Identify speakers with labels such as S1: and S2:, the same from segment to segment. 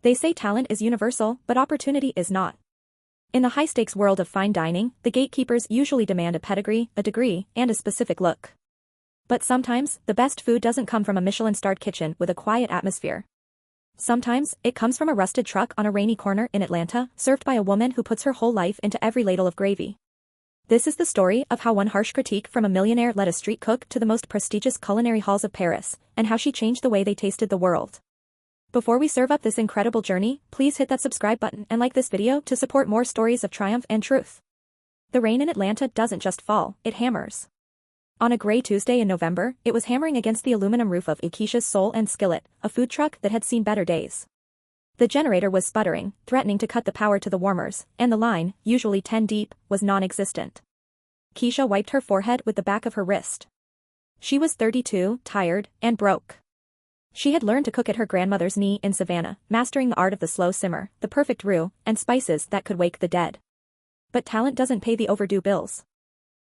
S1: They say talent is universal, but opportunity is not. In the high-stakes world of fine dining, the gatekeepers usually demand a pedigree, a degree, and a specific look. But sometimes, the best food doesn't come from a Michelin-starred kitchen with a quiet atmosphere. Sometimes, it comes from a rusted truck on a rainy corner in Atlanta, served by a woman who puts her whole life into every ladle of gravy. This is the story of how one harsh critique from a millionaire led a street cook to the most prestigious culinary halls of Paris, and how she changed the way they tasted the world. Before we serve up this incredible journey, please hit that subscribe button and like this video to support more stories of triumph and truth. The rain in Atlanta doesn't just fall, it hammers. On a gray Tuesday in November, it was hammering against the aluminum roof of Keisha's Soul and Skillet, a food truck that had seen better days. The generator was sputtering, threatening to cut the power to the warmers, and the line, usually 10 deep, was non-existent. Keisha wiped her forehead with the back of her wrist. She was 32, tired, and broke. She had learned to cook at her grandmother's knee in Savannah, mastering the art of the slow simmer, the perfect roux, and spices that could wake the dead. But talent doesn't pay the overdue bills.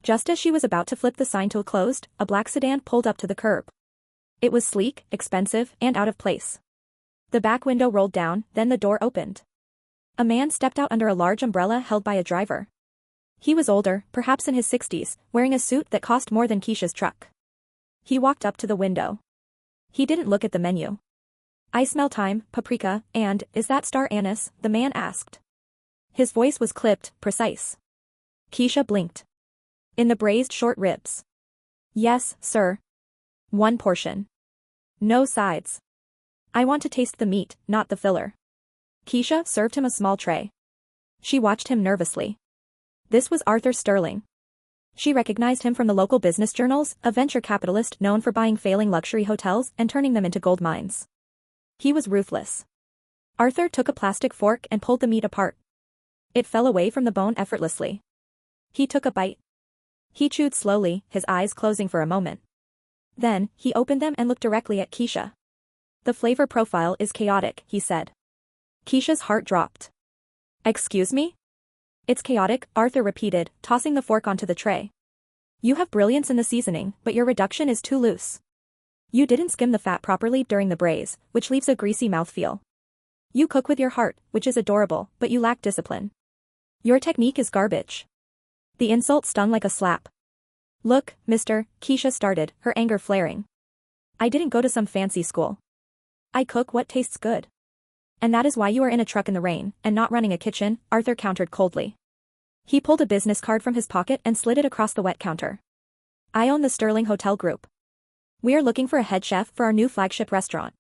S1: Just as she was about to flip the sign to a closed, a black sedan pulled up to the curb. It was sleek, expensive, and out of place. The back window rolled down, then the door opened. A man stepped out under a large umbrella held by a driver. He was older, perhaps in his 60s, wearing a suit that cost more than Keisha's truck. He walked up to the window. He didn't look at the menu. "I smell thyme, paprika, and, is that star anise?" the man asked. His voice was clipped, precise. Keisha blinked. "In the braised short ribs." "Yes, sir." "One portion. No sides. I want to taste the meat, not the filler." Keisha served him a small tray. She watched him nervously. This was Arthur Sterling. She recognized him from the local business journals, a venture capitalist known for buying failing luxury hotels and turning them into gold mines. He was ruthless. Arthur took a plastic fork and pulled the meat apart. It fell away from the bone effortlessly. He took a bite. He chewed slowly, his eyes closing for a moment. Then, he opened them and looked directly at Keisha. "The flavor profile is chaotic," he said. Keisha's heart dropped. "Excuse me?" "It's chaotic," Arthur repeated, tossing the fork onto the tray. "You have brilliance in the seasoning, but your reduction is too loose. You didn't skim the fat properly during the braise, which leaves a greasy mouthfeel. You cook with your heart, which is adorable, but you lack discipline. Your technique is garbage." The insult stung like a slap. "Look, mister," Keisha started, her anger flaring. "I didn't go to some fancy school. I cook what tastes good. And that is why you are in a truck in the rain, and not running a kitchen," Arthur countered coldly. He pulled a business card from his pocket and slid it across the wet counter. "I own the Sterling Hotel Group. We are looking for a head chef for our new flagship restaurant.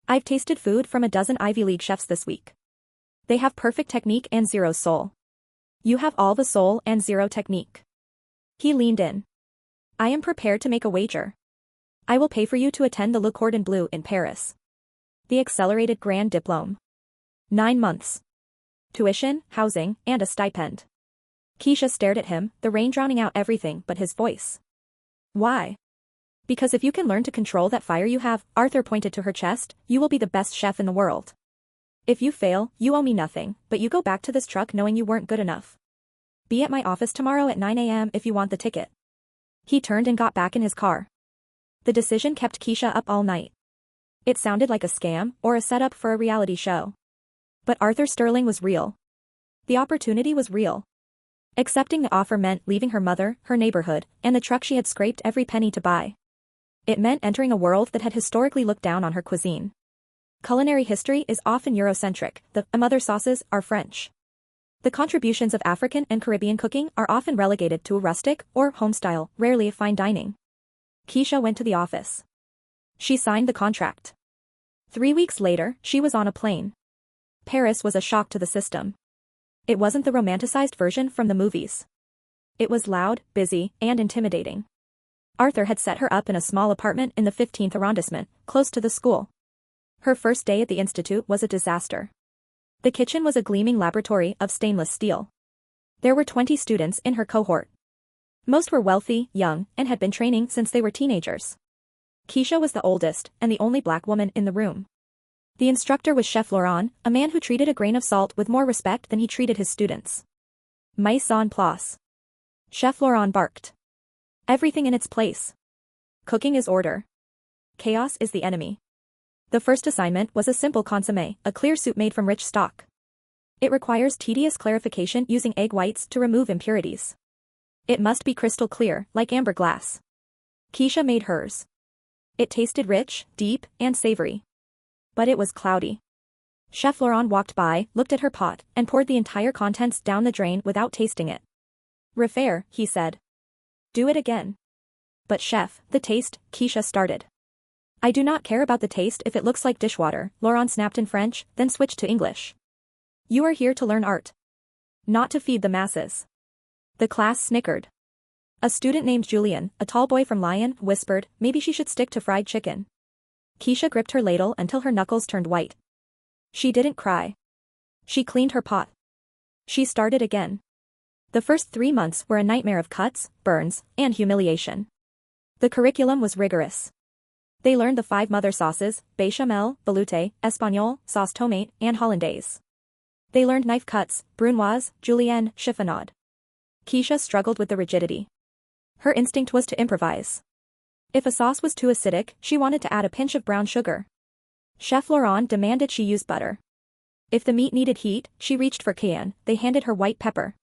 S1: I've tasted food from a dozen Ivy League chefs this week. They have perfect technique and zero soul. You have all the soul and zero technique." He leaned in. "I am prepared to make a wager. I will pay for you to attend the Le Cordon Bleu in Paris. The accelerated grand diplôme. 9 months. Tuition, housing, and a stipend." Keisha stared at him, the rain drowning out everything but his voice. "Why?" "Because if you can learn to control that fire you have," Arthur pointed to her chest, "you will be the best chef in the world. If you fail, you owe me nothing, but you go back to this truck knowing you weren't good enough. Be at my office tomorrow at 9 a.m. if you want the ticket." He turned and got back in his car. The decision kept Keisha up all night. It sounded like a scam, or a setup for a reality show. But Arthur Sterling was real. The opportunity was real. Accepting the offer meant leaving her mother, her neighborhood, and the truck she had scraped every penny to buy. It meant entering a world that had historically looked down on her cuisine. Culinary history is often Eurocentric, the mother sauces are French. The contributions of African and Caribbean cooking are often relegated to a rustic or homestyle, rarely a fine dining. Keisha went to the office. She signed the contract. 3 weeks later, she was on a plane. Paris was a shock to the system. It wasn't the romanticized version from the movies. It was loud, busy, and intimidating. Arthur had set her up in a small apartment in the 15th arrondissement, close to the school. Her first day at the institute was a disaster. The kitchen was a gleaming laboratory of stainless steel. There were 20 students in her cohort. Most were wealthy, young, and had been training since they were teenagers. Keisha was the oldest, and the only black woman in the room. The instructor was Chef Laurent, a man who treated a grain of salt with more respect than he treated his students. "Mise en place." Chef Laurent barked. "Everything in its place. Cooking is order. Chaos is the enemy." The first assignment was a simple consommé, a clear soup made from rich stock. It requires tedious clarification using egg whites to remove impurities. It must be crystal clear, like amber glass. Keisha made hers. It tasted rich, deep, and savory. But it was cloudy. Chef Laurent walked by, looked at her pot, and poured the entire contents down the drain without tasting it. "Refaire," he said. "Do it again." "But chef, the taste," Keisha started. "I do not care about the taste if it looks like dishwater," Laurent snapped in French, then switched to English. "You are here to learn art. Not to feed the masses." The class snickered. A student named Julien, a tall boy from Lyon, whispered, maybe she should stick to fried chicken. Keisha gripped her ladle until her knuckles turned white. She didn't cry. She cleaned her pot. She started again. The first 3 months were a nightmare of cuts, burns, and humiliation. The curriculum was rigorous. They learned the 5 mother sauces, béchamel, velouté, espagnole, sauce tomate, and hollandaise. They learned knife cuts, brunoise, julienne, chiffonade. Keisha struggled with the rigidity. Her instinct was to improvise. If a sauce was too acidic, she wanted to add a pinch of brown sugar. Chef Laurent demanded she use butter. If the meat needed heat, she reached for cayenne, they handed her white pepper.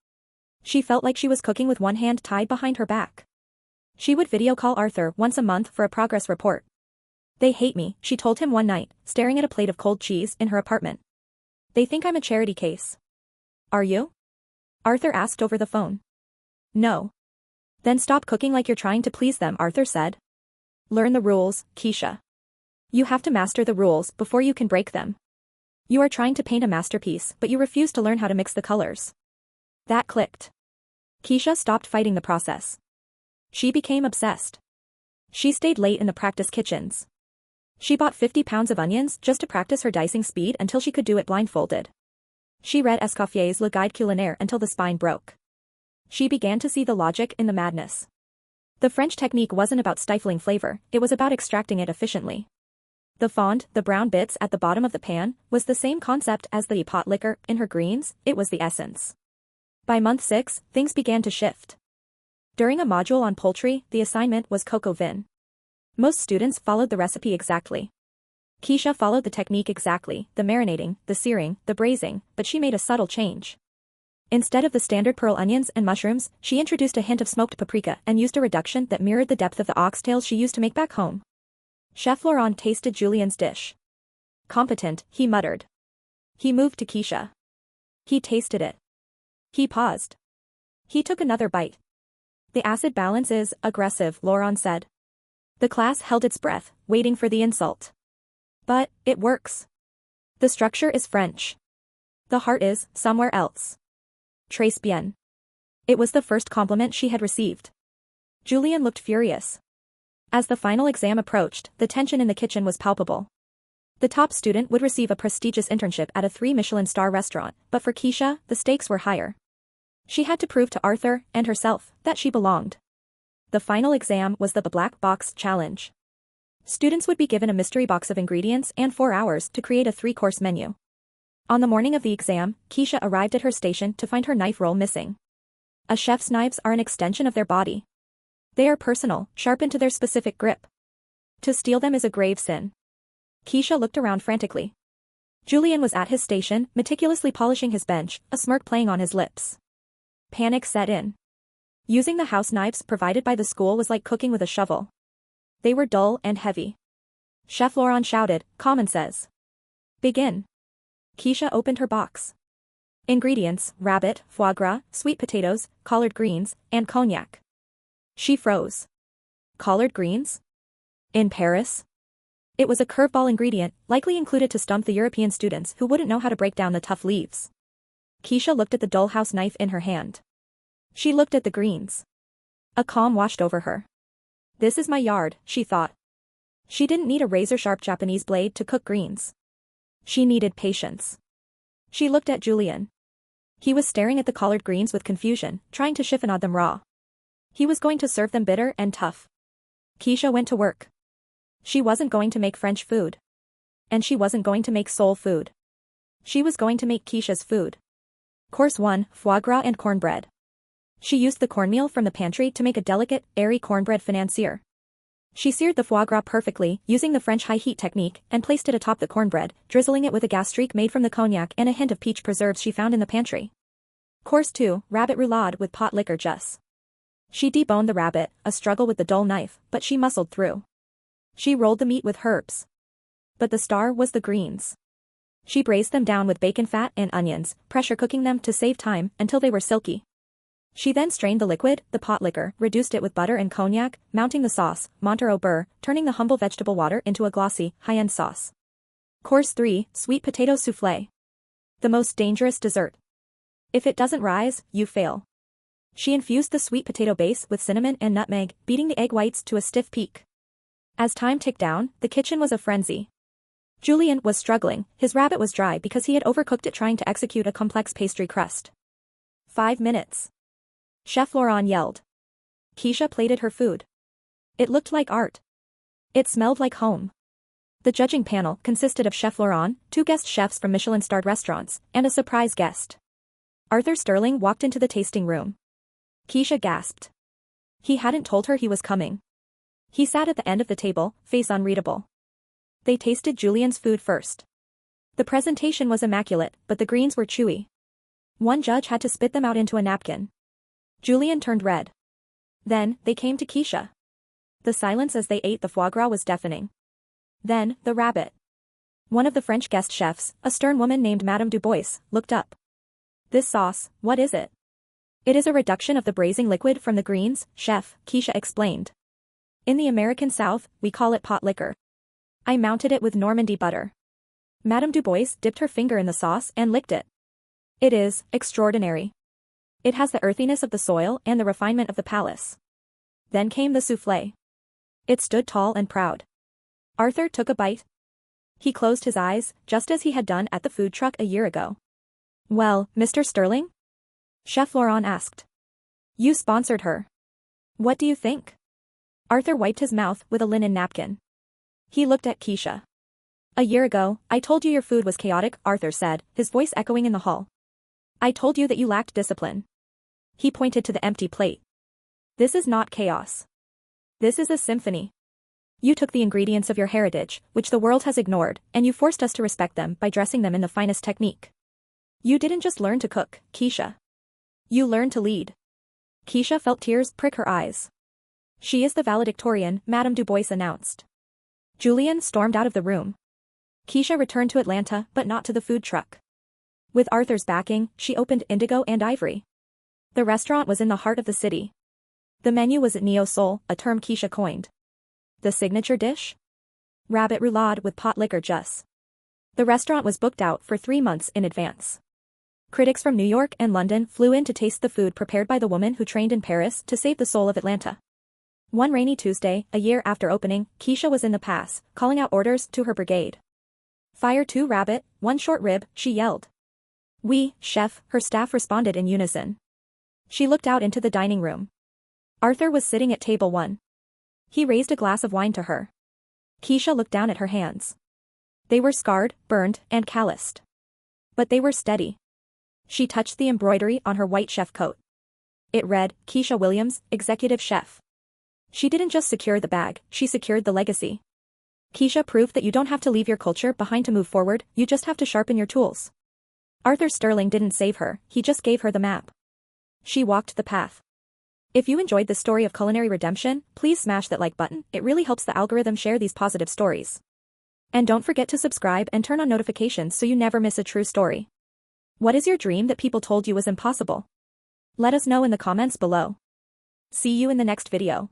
S1: She felt like she was cooking with one hand tied behind her back. She would video call Arthur once a month for a progress report. "They hate me," she told him one night, staring at a plate of cold cheese in her apartment. "They think I'm a charity case." "Are you?" Arthur asked over the phone. "No." "Then stop cooking like you're trying to please them," Arthur said. "Learn the rules, Keisha. You have to master the rules before you can break them. You are trying to paint a masterpiece, but you refuse to learn how to mix the colors." That clicked. Keisha stopped fighting the process. She became obsessed. She stayed late in the practice kitchens. She bought 50 pounds of onions just to practice her dicing speed until she could do it blindfolded. She read Escoffier's Le Guide culinaire until the spine broke. She began to see the logic in the madness. The French technique wasn't about stifling flavor, it was about extracting it efficiently. The fond, the brown bits at the bottom of the pan, was the same concept as the pot liquor in her greens, it was the essence. By month 6, things began to shift. During a module on poultry, the assignment was coq au vin. Most students followed the recipe exactly. Keisha followed the technique exactly, the marinating, the searing, the braising, but she made a subtle change. Instead of the standard pearl onions and mushrooms, she introduced a hint of smoked paprika and used a reduction that mirrored the depth of the oxtails she used to make back home. Chef Laurent tasted Julien's dish. "Competent," he muttered. He moved to Keisha. He tasted it. He paused. He took another bite. "The acid balance is aggressive," Laurent said. The class held its breath, waiting for the insult. "But, it works. The structure is French. The heart is somewhere else. Très bien." It was the first compliment she had received. Julien looked furious. As the final exam approached, the tension in the kitchen was palpable. The top student would receive a prestigious internship at a 3-Michelin star restaurant, but for Keisha, the stakes were higher. She had to prove to Arthur, and herself, that she belonged. The final exam was the Black Box Challenge. Students would be given a mystery box of ingredients and 4 hours to create a 3-course menu. On the morning of the exam, Keisha arrived at her station to find her knife roll missing. A chef's knives are an extension of their body. They are personal, sharpened to their specific grip. To steal them is a grave sin. Keisha looked around frantically. Julien was at his station, meticulously polishing his bench, a smirk playing on his lips. Panic set in. Using the house knives provided by the school was like cooking with a shovel. They were dull and heavy. Chef Laurent shouted, "Common says. Begin." Keisha opened her box. Ingredients: rabbit, foie gras, sweet potatoes, collard greens, and cognac. She froze. Collard greens? In Paris? It was a curveball ingredient, likely included to stump the European students who wouldn't know how to break down the tough leaves. Keisha looked at the dull house knife in her hand. She looked at the greens. A calm washed over her. This is my yard, she thought. She didn't need a razor-sharp Japanese blade to cook greens. She needed patience. She looked at Julien. He was staring at the collard greens with confusion, trying to chiffonade them raw. He was going to serve them bitter and tough. Keisha went to work. She wasn't going to make French food. And she wasn't going to make soul food. She was going to make Keisha's food. Course 1, foie gras and cornbread. She used the cornmeal from the pantry to make a delicate, airy cornbread financier. She seared the foie gras perfectly, using the French high-heat technique, and placed it atop the cornbread, drizzling it with a gas streak made from the cognac and a hint of peach preserves she found in the pantry. Course 2, Rabbit Roulade with pot liquor juice. She deboned the rabbit, a struggle with the dull knife, but she muscled through. She rolled the meat with herbs. But the star was the greens. She braised them down with bacon fat and onions, pressure cooking them to save time until they were silky. She then strained the liquid, the pot liquor, reduced it with butter and cognac, mounting the sauce, Monter au beurre, turning the humble vegetable water into a glossy, high-end sauce. Course 3, Sweet Potato Soufflé. The most dangerous dessert. If it doesn't rise, you fail. She infused the sweet potato base with cinnamon and nutmeg, beating the egg whites to a stiff peak. As time ticked down, the kitchen was a frenzy. Julien was struggling, his rabbit was dry because he had overcooked it trying to execute a complex pastry crust. 5 minutes. Chef Laurent yelled. Keisha plated her food. It looked like art. It smelled like home. The judging panel consisted of Chef Laurent, 2 guest chefs from Michelin-starred restaurants, and a surprise guest. Arthur Sterling walked into the tasting room. Keisha gasped. He hadn't told her he was coming. He sat at the end of the table, face unreadable. They tasted Julien's food first. The presentation was immaculate, but the greens were chewy. One judge had to spit them out into a napkin. Julien turned red. Then, they came to Keisha. The silence as they ate the foie gras was deafening. Then, the rabbit. One of the French guest chefs, a stern woman named Madame Dubois, looked up. This sauce, what is it? It is a reduction of the braising liquid from the greens, chef, Keisha explained. In the American South, we call it pot liquor. I mounted it with Normandy butter. Madame Dubois dipped her finger in the sauce and licked it. It is extraordinary. It has the earthiness of the soil and the refinement of the palace. Then came the soufflé. It stood tall and proud. Arthur took a bite. He closed his eyes, just as he had done at the food truck a year ago. Well, Mr. Sterling? Chef Laurent asked. You sponsored her. What do you think? Arthur wiped his mouth with a linen napkin. He looked at Keisha. A year ago, I told you your food was chaotic, Arthur said, his voice echoing in the hall. I told you that you lacked discipline. He pointed to the empty plate. This is not chaos. This is a symphony. You took the ingredients of your heritage, which the world has ignored, and you forced us to respect them by dressing them in the finest technique. You didn't just learn to cook, Keisha. You learned to lead. Keisha felt tears prick her eyes. She is the valedictorian, Madame Dubois announced. Julien stormed out of the room. Keisha returned to Atlanta, but not to the food truck. With Arthur's backing, she opened Indigo and Ivory. The restaurant was in the heart of the city. The menu was neo-soul, a term Keisha coined. The signature dish? Rabbit roulade with pot liquor juice. The restaurant was booked out for 3 months in advance. Critics from New York and London flew in to taste the food prepared by the woman who trained in Paris to save the soul of Atlanta. One rainy Tuesday, a year after opening, Keisha was in the pass, calling out orders to her brigade. Fire 2 rabbit, 1 short rib, she yelled. Oui, chef, her staff responded in unison. She looked out into the dining room. Arthur was sitting at table 1. He raised a glass of wine to her. Keisha looked down at her hands. They were scarred, burned, and calloused. But they were steady. She touched the embroidery on her white chef coat. It read, Keisha Williams, Executive Chef. She didn't just secure the bag, she secured the legacy. Keisha proved that you don't have to leave your culture behind to move forward, you just have to sharpen your tools. Arthur Sterling didn't save her, he just gave her the map. She walked the path. If you enjoyed this story of culinary redemption, please smash that like button, it really helps the algorithm share these positive stories. And don't forget to subscribe and turn on notifications so you never miss a true story. What is your dream that people told you was impossible? Let us know in the comments below. See you in the next video.